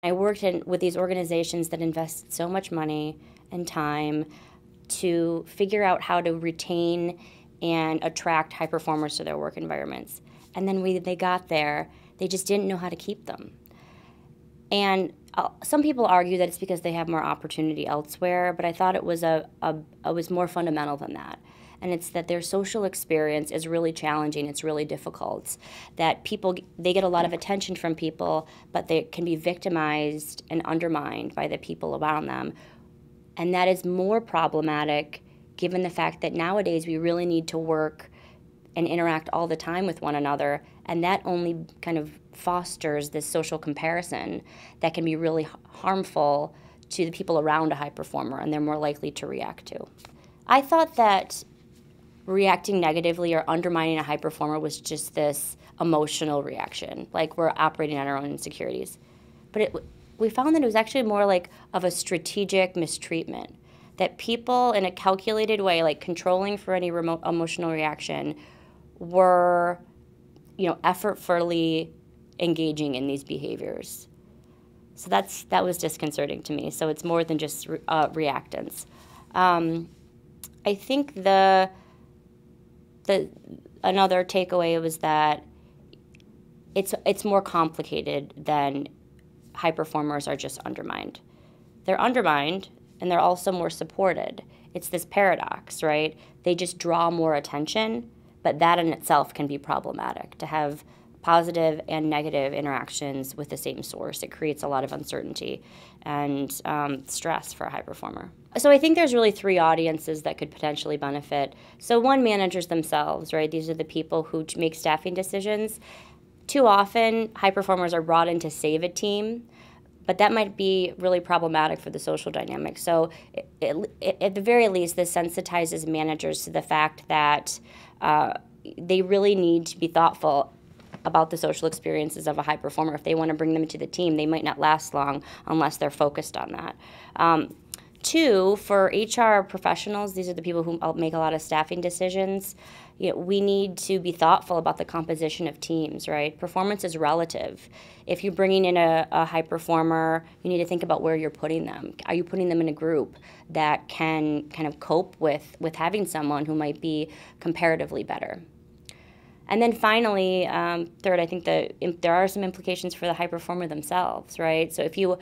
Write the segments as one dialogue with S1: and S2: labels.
S1: I worked with these organizations that invest so much money and time to figure out how to retain and attract high performers to their work environments. And then they got there, they just didn't know how to keep them. And some people argue that it's because they have more opportunity elsewhere, but I thought it was was more fundamental than that. And it's that their social experience is really challenging, it's really difficult. That they get a lot of attention from people, but they can be victimized and undermined by the people around them. And that is more problematic given the fact that nowadays we really need to work and interact all the time with one another, and that only kind of fosters this social comparison that can be really harmful to the people around a high performer, and they're more likely to react to. I thought that reacting negatively or undermining a high performer was just this emotional reaction, like we're operating on our own insecurities. But we found that it was actually more like of a strategic mistreatment, that people in a calculated way, like controlling for any remote emotional reaction, were, effortfully engaging in these behaviors. So that was disconcerting to me. So it's more than just reactants. I think another takeaway was that it's more complicated than high performers are just undermined. They're undermined, and they're also more supported. It's this paradox, right? They just draw more attention, but that in itself can be problematic, to have positive and negative interactions with the same source. It creates a lot of uncertainty and stress for a high performer. So I think there's really three audiences that could potentially benefit. So one, managers themselves, right? These are the people who make staffing decisions. Too often, high performers are brought in to save a team, but that might be really problematic for the social dynamic. So at the very least, this sensitizes managers to the fact that they really need to be thoughtful about the social experiences of a high performer. If they want to bring them to the team, they might not last long unless they're focused on that. Two, for HR professionals, these are the people who make a lot of staffing decisions, we need to be thoughtful about the composition of teams, right? Performance is relative. If you're bringing in a high performer, you need to think about where you're putting them. Are you putting them in a group that can kind of cope with having someone who might be comparatively better? And then finally, third, I think there are some implications for the high performer themselves, right? So if you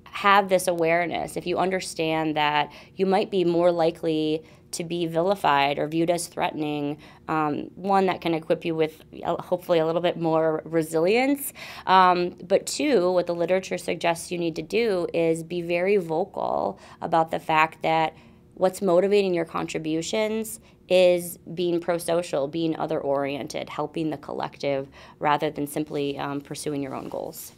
S1: have this awareness, if you understand that you might be more likely to be vilified or viewed as threatening, one, that can equip you with hopefully a little bit more resilience. But two, what the literature suggests you need to do is be very vocal about the fact that what's motivating your contributions is being pro-social, being other-oriented, helping the collective rather than simply pursuing your own goals.